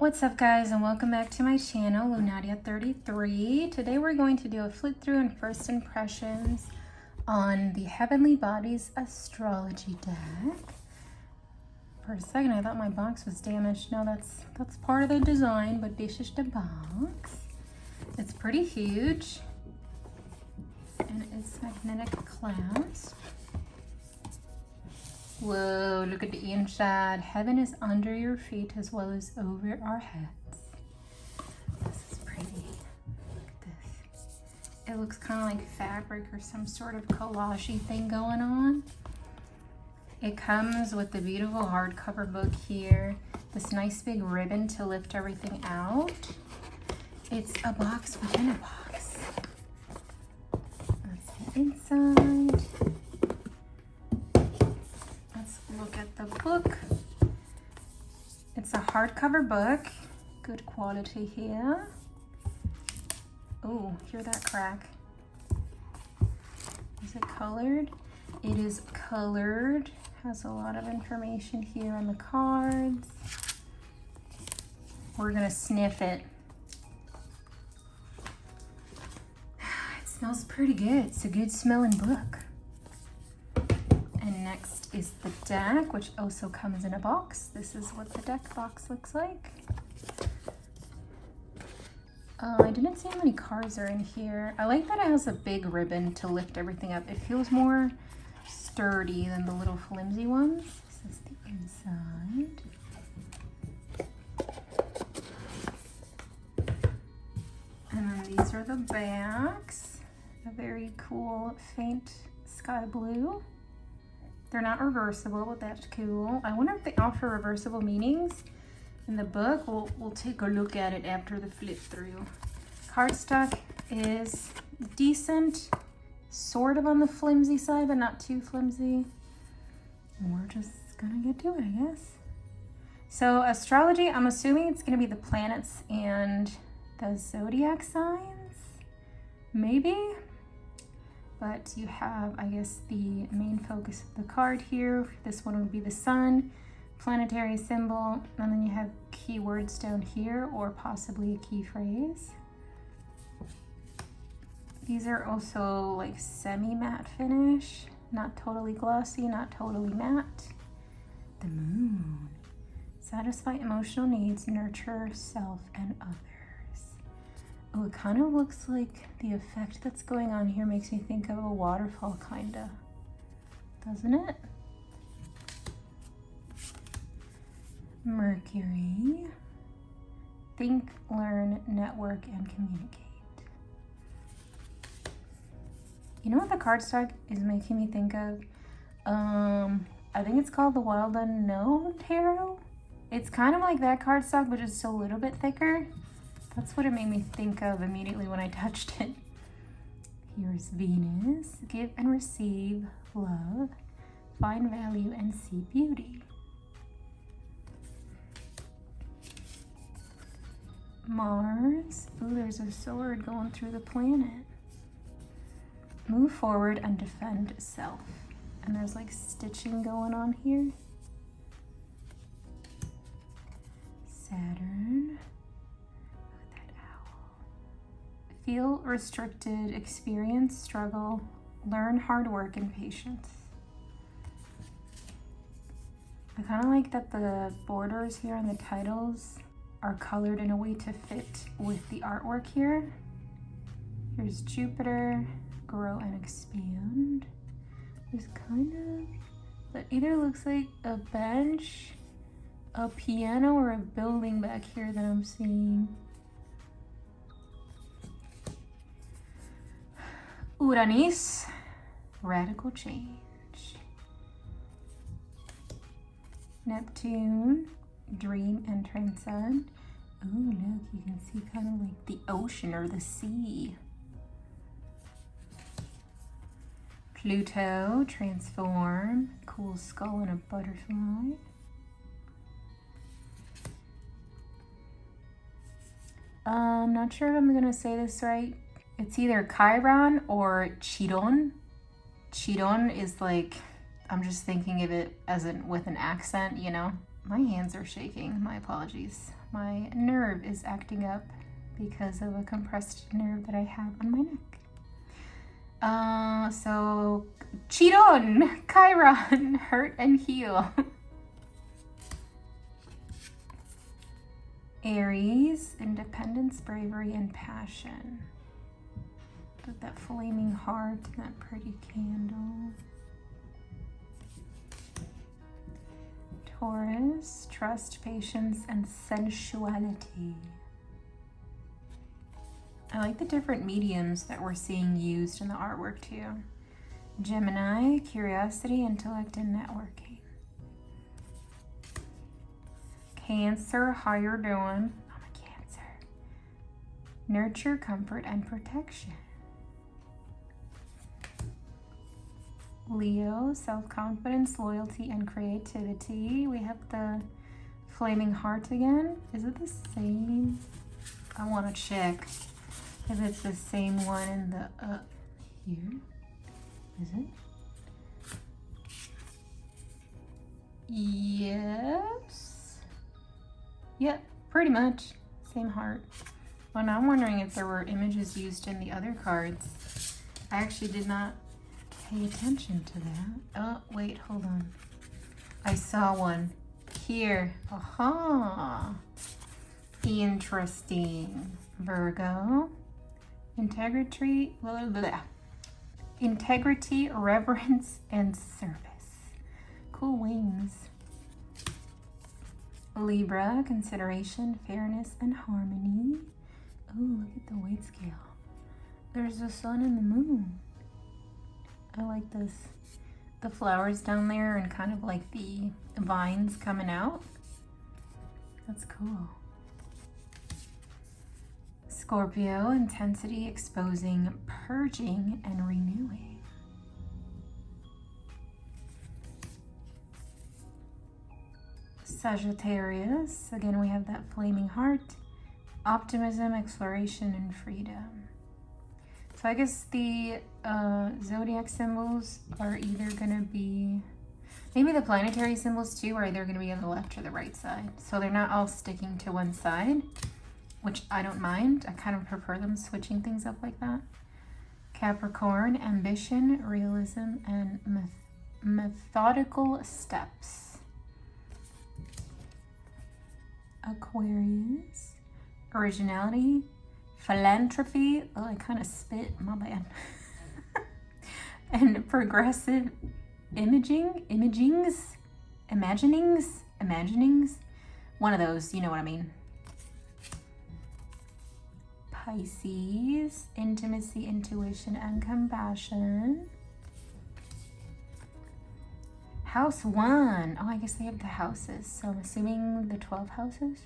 What's up guys, and welcome back to my channel, Lunaria33. Today we're going to do a flip through and first impressions on the Heavenly Bodies Astrology Deck. For a second I thought my box was damaged. No, that's part of the design, but this is the box. It's pretty huge and it's magnetic clasp. Whoa, look at the inside. Heaven is under your feet as well as over our heads. This is pretty. Look at this. It looks kind of like fabric or some sort of collage-y thing going on. It comes with the beautiful hardcover book here. This nice big ribbon to lift everything out. It's a box within a box. That's the inside. Look at the book. It's a hardcover book, good quality here. Oh, hear that crack? Is it colored? It is colored. Has a lot of information here on the cards. We're gonna sniff it. It smells pretty good. It's a good smelling book. And next is the deck, which also comes in a box. This is what the deck box looks like. I didn't see how many cards are in here. I like that it has a big ribbon to lift everything up. It feels more sturdy than the little flimsy ones. This is the inside. And then these are the backs. A very cool faint sky blue. They're not reversible, but that's cool. I wonder if they offer reversible meanings in the book. We'll take a look at it after the flip through. Cardstock is decent, sort of on the flimsy side, but not too flimsy. And we're just gonna get to it, I guess. So astrology, I'm assuming it's gonna be the planets and the zodiac signs, maybe? But you have, I guess, the main focus of the card here. This one would be the sun, planetary symbol, and then you have keywords down here or possibly a key phrase. These are also like semi-matte finish, not totally glossy, not totally matte. The moon. Satisfy emotional needs, nurture self and others. Oh, it kind of looks like the effect that's going on here makes me think of a waterfall, kinda. Doesn't it? Mercury. Think, learn, network, and communicate. You know what the cardstock is making me think of? I think it's called the Wild Unknown Tarot. It's kind of like that cardstock, but just a little bit thicker. That's what it made me think of immediately when I touched it. Here's Venus. Give and receive love. Find value and see beauty. Mars. Ooh, there's a sword going through the planet. Move forward and defend self. And there's like stitching going on here. Saturn. Feel restricted, experience struggle, learn hard work and patience. I kind of like that the borders here and the titles are colored in a way to fit with the artwork here. Here's Jupiter, grow and expand. There's kind of, that either looks like a bench, a piano, or a building back here that I'm seeing. Uranus, radical change. Neptune, dream and transcend. Oh, look, you can see kind of like the ocean or the sea. Pluto, transform, cool skull and a butterfly. I'm not sure if I'm gonna say this right. It's either Chiron or Chiron. Chiron is like, I'm just thinking of it as with an accent, you know? My hands are shaking. My apologies. My nerve is acting up because of a compressed nerve that I have on my neck. So Chiron, Chiron, hurt and heal. Aries, independence, bravery, and passion. With that flaming heart and that pretty candle. Taurus, trust, patience, and sensuality. I like the different mediums that we're seeing used in the artwork too. Gemini, curiosity, intellect, and networking. Cancer, how you're doing? I'm a Cancer. Nurture, comfort, and protection. Leo, self-confidence, loyalty, and creativity. We have the flaming heart again. Is it the same? I want to check if it's the same one in the here. Is it? Yes. Yep, pretty much. Same heart. Well, now I'm wondering if there were images used in the other cards. I actually did not pay attention to that. Oh, wait, hold on. I saw one here. Aha. Interesting. Virgo. Integrity, blah, blah, blah. Integrity, reverence, and service. Cool wings. Libra, consideration, fairness, and harmony. Oh, look at the weight scale. There's the sun and the moon. I like this. The flowers down there and kind of like the vines coming out. That's cool. Scorpio, intensity, exposing, purging, and renewing. Sagittarius, again we have that flaming heart, optimism, exploration, and freedom. So I guess the zodiac symbols are either going to be, maybe the planetary symbols too are either going to be on the left or the right side. So they're not all sticking to one side, which I don't mind. I kind of prefer them switching things up like that. Capricorn, ambition, realism, and methodical steps. Aquarius, originality, philanthropy, oh I kind of spit, my bad. And progressive imaginings, one of those, you know what I mean. Pisces, intimacy, intuition, and compassion. House 1. Oh, I guess they have the houses. So I'm assuming the 12 houses.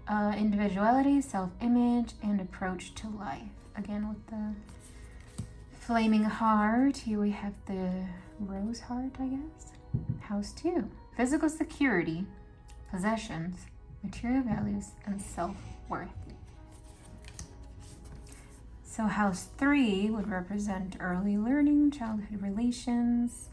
Individuality, self-image, and approach to life. Again, with the flaming heart. Here we have the rose heart, I guess. House 2. Physical security, possessions, material values, and self-worth. So house 3 would represent early learning, childhood relations,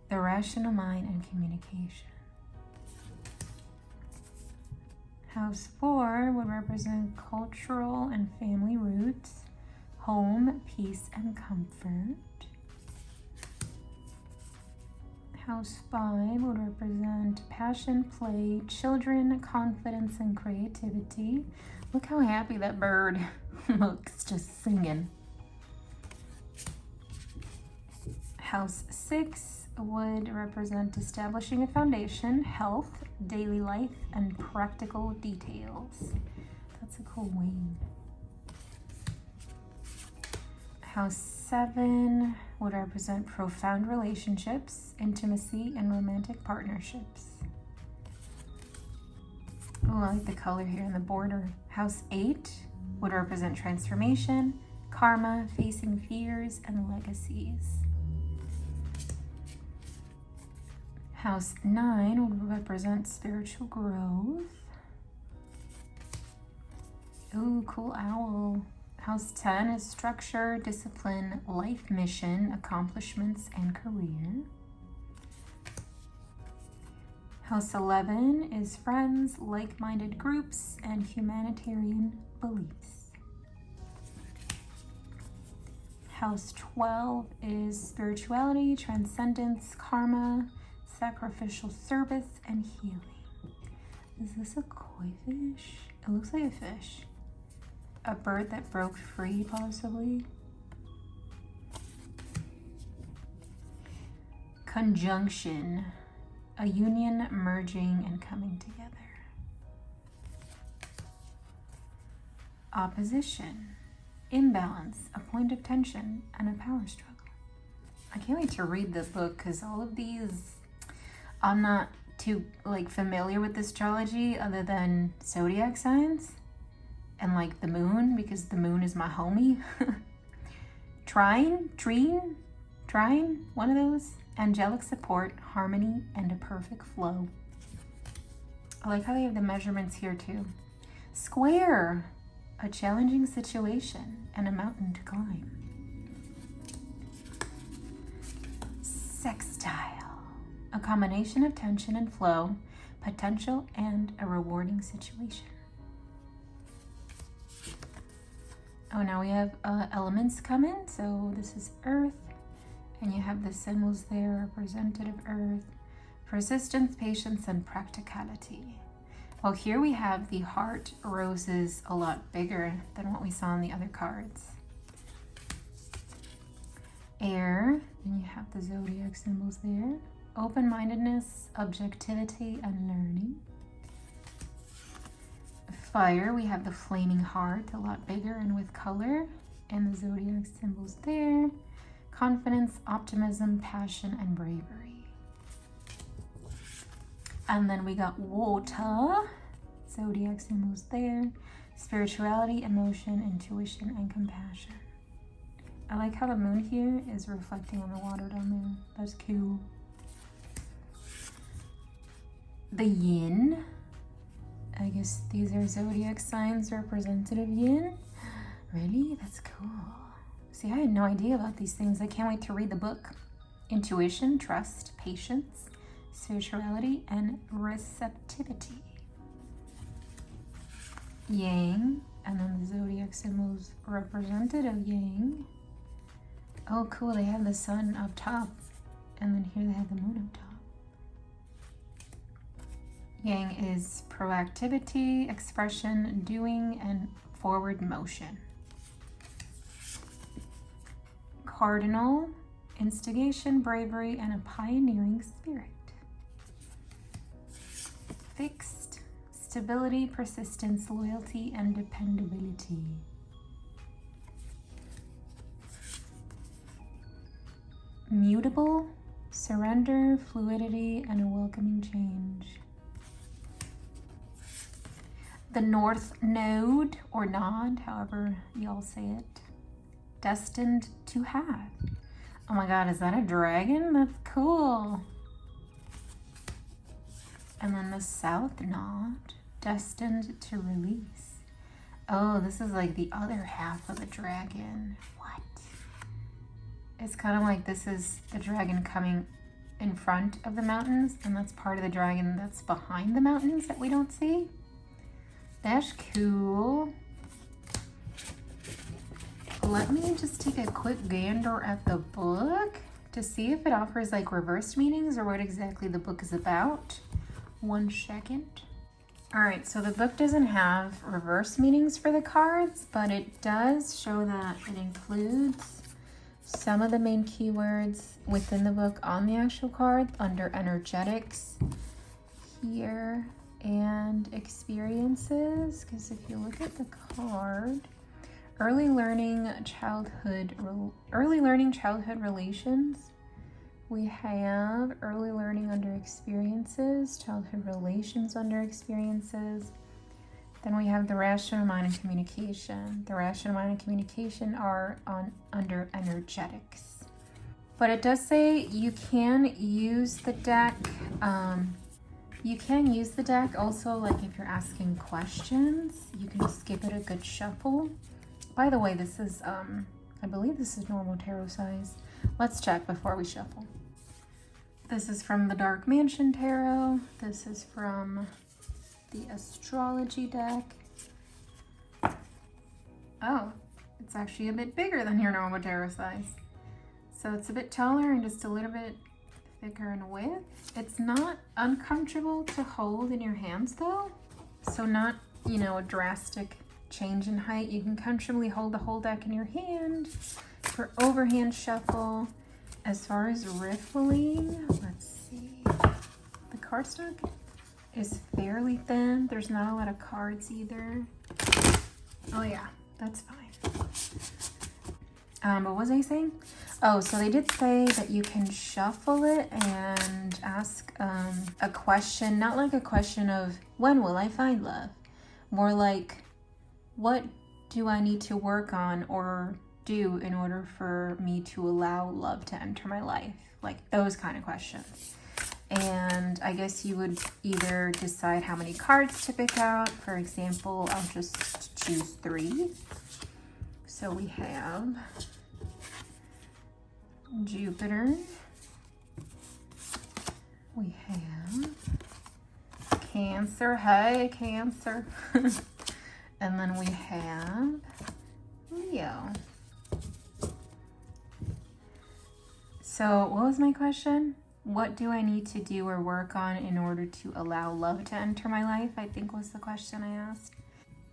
the rational mind, and communication. House 4 would represent cultural and family roots, home, peace, and comfort. House 5 would represent passion, play, children, confidence, and creativity. Look how happy that bird looks just singing. House 6 would represent establishing a foundation, health, daily life, and practical details. That's a cool wing. House 7 would represent profound relationships, intimacy, and romantic partnerships. Oh, I like the color here in the border. House 8 would represent transformation, karma, facing fears, and legacies. House 9 would represent spiritual growth. Ooh, cool owl. House 10 is structure, discipline, life mission, accomplishments, and career. House 11 is friends, like-minded groups, and humanitarian beliefs. House 12 is spirituality, transcendence, karma, sacrificial service, and healing. Is this a koi fish? It looks like a fish. A bird that broke free, possibly. Conjunction, a union merging and coming together. Opposition, imbalance, a point of tension, and a power struggle. I can't wait to read this book because all of these, I'm not too familiar with astrology other than zodiac signs and like the moon, because the moon is my homie. Trine, one of those. Angelic support, harmony, and a perfect flow. I like how they have the measurements here too. Square, a challenging situation and a mountain to climb. Sextile, a combination of tension and flow, potential, and a rewarding situation. Oh, now we have elements come in. So this is earth. And you have the symbols there, representative earth, persistence, patience, and practicality. Well, here we have the heart roses a lot bigger than what we saw in the other cards. Air, and you have the zodiac symbols there. Open-mindedness, objectivity, and learning. Fire, we have the flaming heart, a lot bigger and with color, and the zodiac symbols there. Confidence, optimism, passion, and bravery. And then we got water, zodiac symbols there. Spirituality, emotion, intuition, and compassion. I like how the moon here is reflecting on the water down there. That's cool. The yin. I guess these are zodiac signs, representative yin. Really? That's cool. See, I had no idea about these things. I can't wait to read the book. Intuition, trust, patience, spirituality, and receptivity. Yang, and then the zodiac symbols representative yang. Oh, cool. They have the sun up top, and then here they have the moon up top. Yang is proactivity, expression, doing, and forward motion. Cardinal, instigation, bravery, and a pioneering spirit. Fixed, stability, persistence, loyalty, and dependability. Mutable, surrender, fluidity, and a welcoming change. The North Node, or Nod, however y'all say it. Destined to have. Oh my god, is that a dragon? That's cool. And then the South Node, destined to release. Oh, this is like the other half of the dragon. What? It's kind of like this is the dragon coming in front of the mountains, and that's part of the dragon that's behind the mountains that we don't see. That's cool. Let me just take a quick gander at the book to see if it offers like reverse meanings or what exactly the book is about. 1 second. All right, so the book doesn't have reverse meanings for the cards, but it does show that it includes some of the main keywords within the book on the actual card under energetics here and experiences. Because if you look at the card, early learning, childhood relations. We have early learning under experiences, childhood relations under experiences. Then we have the rational mind and communication. The rational mind and communication are under energetics. But it does say you can use the deck. You can use the deck also, like if you're asking questions, you can just give it a good shuffle. By the way, this is, I believe this is normal tarot size. Let's check before we shuffle. This is from the Dark Mansion Tarot. This is from the Astrology Deck. Oh, it's actually a bit bigger than your normal tarot size. So it's a bit taller and just a little bit thicker in width. It's not uncomfortable to hold in your hands though. So not, you know, a drastic change in height. You can comfortably hold the whole deck in your hand for overhand shuffle. As far as riffling, let's see. The cardstock is fairly thin. There's not a lot of cards either. Oh yeah, that's fine. What was I saying? Oh, so they did say that you can shuffle it and ask a question, not like a question of when will I find love? More like, what do I need to work on or do in order for me to allow love to enter my life? Like those kind of questions. And I guess you would either decide how many cards to pick out. For example, I'll just choose 3. So we have Jupiter. We have Cancer. Hey, Cancer. And then we have Leo. So what was my question? What do I need to do or work on in order to allow love to enter my life? I think was the question I asked.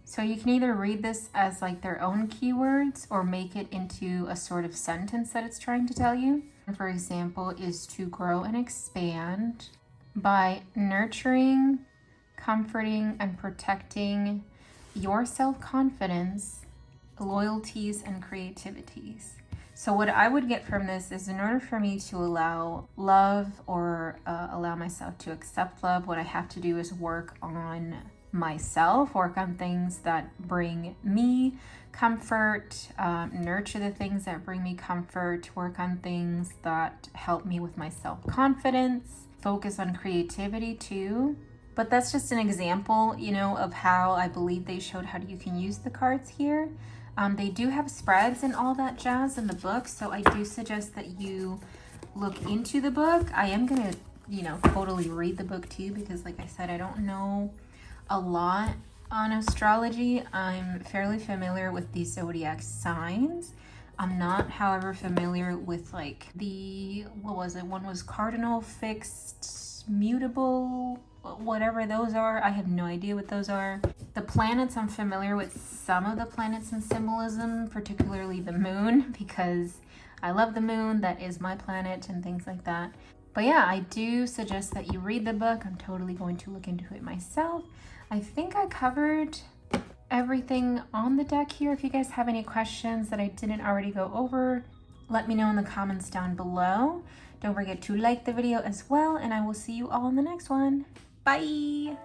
So you can either read this as like their own keywords or make it into a sort of sentence that it's trying to tell you. For example, is to grow and expand by nurturing, comforting, and protecting your self-confidence, loyalties, and creativities. So what I would get from this is in order for me to allow love or allow myself to accept love, what I have to do is work on myself, work on things that bring me comfort, nurture the things that bring me comfort, work on things that help me with my self-confidence, focus on creativity too. But that's just an example, you know, of how I believe they showed how you can use the cards here. They do have spreads and all that jazz in the book, so I do suggest that you look into the book. I am gonna, you know, totally read the book too, because like I said, I don't know a lot on astrology. I'm fairly familiar with the zodiac signs. I'm not, however, familiar with like the, what was it? One was cardinal, fixed, mutable, whatever those are. I have no idea what those are. The planets, I'm familiar with some of the planets in symbolism, particularly the moon, because I love the moon. That is my planet and things like that. But yeah, I do suggest that you read the book. I'm totally going to look into it myself. I think I covered everything on the deck here. If you guys have any questions that I didn't already go over, let me know in the comments down below. Don't forget to like the video as well, and I will see you all in the next one. Bye!